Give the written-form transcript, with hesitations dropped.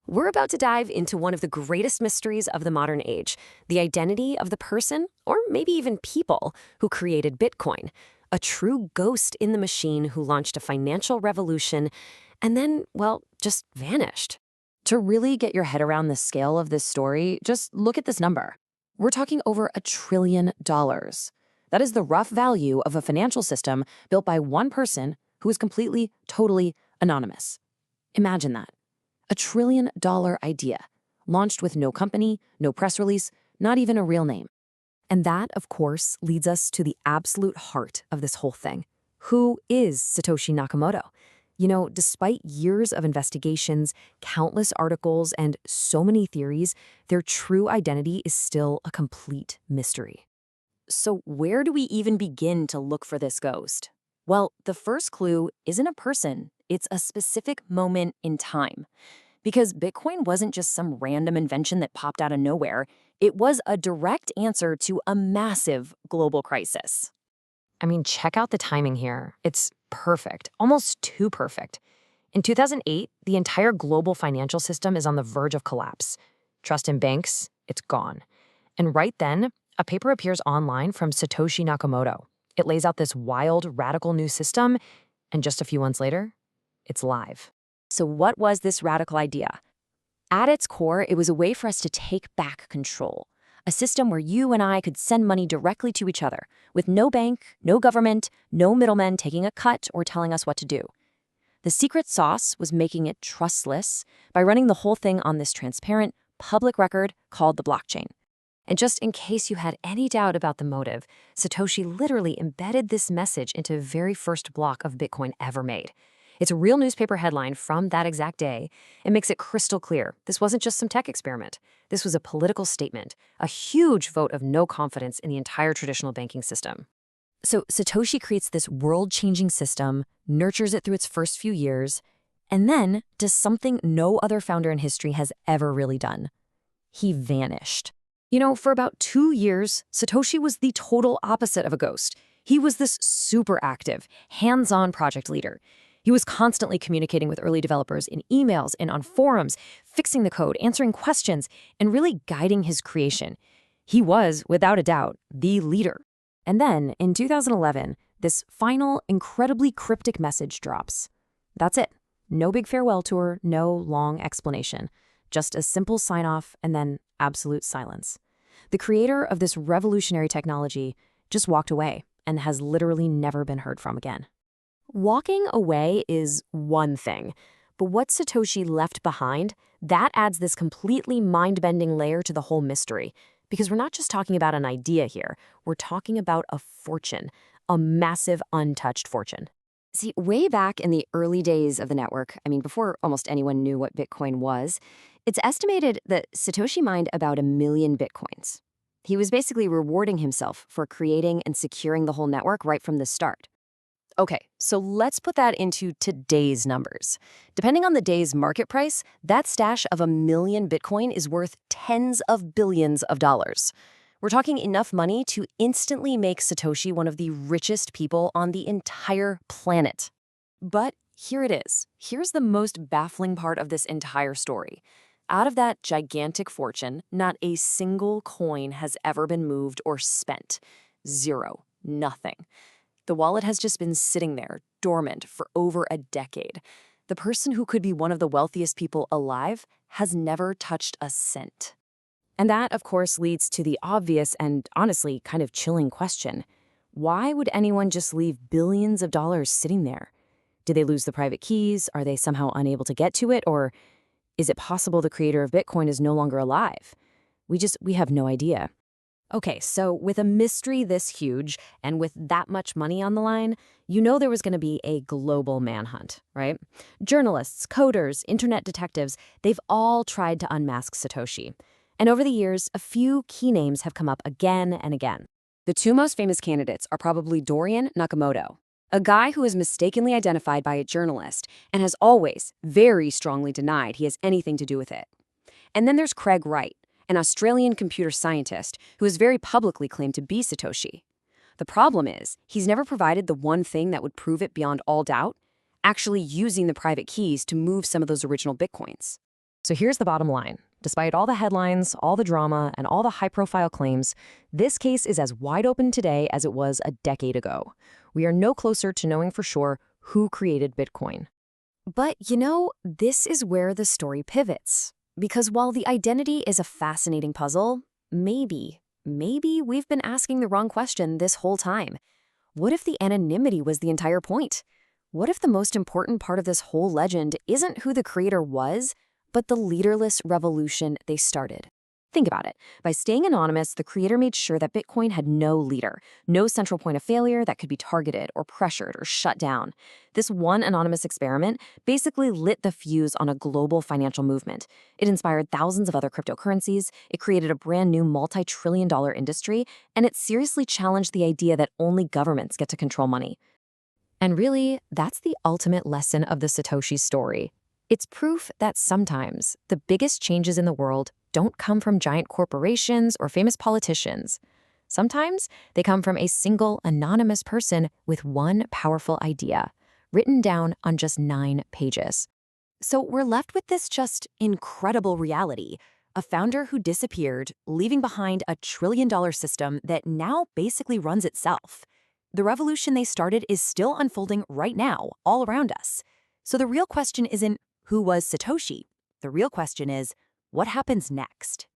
We're about to dive into one of the greatest mysteries of the modern age, the identity of the person, or maybe even people, who created Bitcoin. A true ghost in the machine who launched a financial revolution and then, well, just vanished. To really get your head around the scale of this story, just look at this number. We're talking over $1 trillion. That is the rough value of a financial system built by one person who is completely, totally anonymous. Imagine that. $1 trillion idea, launched with no company, no press release, not even a real name. And that, of course, leads us to the absolute heart of this whole thing. Who is Satoshi Nakamoto? You know, despite years of investigations, countless articles, and so many theories, their true identity is still a complete mystery. So where do we even begin to look for this ghost? Well, the first clue isn't a person, it's a specific moment in time. Because Bitcoin wasn't just some random invention that popped out of nowhere, it was a direct answer to a massive global crisis. I mean, check out the timing here. It's perfect, almost too perfect. In 2008, the entire global financial system is on the verge of collapse. Trust in banks, it's gone. And right then, a paper appears online from Satoshi Nakamoto. It lays out this wild, radical new system, and just a few months later, it's live. So what was this radical idea? At its core, it was a way for us to take back control. A system where you and I could send money directly to each other, with no bank, no government, no middlemen taking a cut or telling us what to do. The secret sauce was making it trustless by running the whole thing on this transparent, public record called the blockchain. And just in case you had any doubt about the motive, Satoshi literally embedded this message into the very first block of Bitcoin ever made. It's a real newspaper headline from that exact day. It makes it crystal clear. This wasn't just some tech experiment. This was a political statement, a huge vote of no confidence in the entire traditional banking system. So Satoshi creates this world-changing system, nurtures it through its first few years, and then does something no other founder in history has ever really done. He vanished. You know, for about 2 years, Satoshi was the total opposite of a ghost. He was this super active, hands-on project leader. He was constantly communicating with early developers in emails and on forums, fixing the code, answering questions, and really guiding his creation. He was, without a doubt, the leader. And then, in 2011, this final, incredibly cryptic message drops. That's it. No big farewell tour, no long explanation. Just a simple sign-off and then absolute silence. The creator of this revolutionary technology just walked away and has literally never been heard from again. Walking away is one thing, but what Satoshi left behind, that adds this completely mind-bending layer to the whole mystery. Because we're not just talking about an idea here, we're talking about a fortune, a massive untouched fortune. See, way back in the early days of the network, before almost anyone knew what Bitcoin was, it's estimated that Satoshi mined about 1 million Bitcoins. He was basically rewarding himself for creating and securing the whole network right from the start. Okay, so let's put that into today's numbers. Depending on the day's market price, that stash of 1 million Bitcoin is worth tens of billions of dollars. We're talking enough money to instantly make Satoshi one of the richest people on the entire planet. But here it is. Here's the most baffling part of this entire story. Out of that gigantic fortune, not a single coin has ever been moved or spent. Zero. Nothing. The wallet has just been sitting there, dormant, for over a decade. The person who could be one of the wealthiest people alive has never touched a cent. And that, of course, leads to the obvious and honestly kind of chilling question. Why would anyone just leave billions of dollars sitting there? Did they lose the private keys? Are they somehow unable to get to it? Or is it possible the creator of Bitcoin is no longer alive? We have no idea. Okay, so with a mystery this huge and with that much money on the line, you know there was going to be a global manhunt, right? Journalists, coders, internet detectives, they've all tried to unmask Satoshi. And over the years, a few key names have come up again and again. The two most famous candidates are probably Dorian Nakamoto, a guy who is mistakenly identified by a journalist and has always very strongly denied he has anything to do with it. And then there's Craig Wright, an Australian computer scientist who has very publicly claimed to be Satoshi. The problem is, he's never provided the one thing that would prove it beyond all doubt, actually using the private keys to move some of those original Bitcoins. So here's the bottom line. Despite all the headlines, all the drama, and all the high-profile claims, this case is as wide open today as it was a decade ago. We are no closer to knowing for sure who created Bitcoin. But, this is where the story pivots. Because while the identity is a fascinating puzzle, maybe we've been asking the wrong question this whole time. What if the anonymity was the entire point? What if the most important part of this whole legend isn't who the creator was, but the leaderless revolution they started? Think about it. By staying anonymous, the creator made sure that Bitcoin had no leader, no central point of failure that could be targeted or pressured or shut down. This one anonymous experiment basically lit the fuse on a global financial movement. It inspired thousands of other cryptocurrencies, it created a brand new multi-trillion-dollar industry, and it seriously challenged the idea that only governments get to control money. And really, that's the ultimate lesson of the Satoshi story. It's proof that sometimes the biggest changes in the world don't come from giant corporations or famous politicians. Sometimes they come from a single anonymous person with one powerful idea, written down on just 9 pages. So we're left with this just incredible reality. A founder who disappeared, leaving behind a trillion-dollar system that now basically runs itself. The revolution they started is still unfolding right now, all around us. So the real question isn't, who was Satoshi? The real question is, what happens next?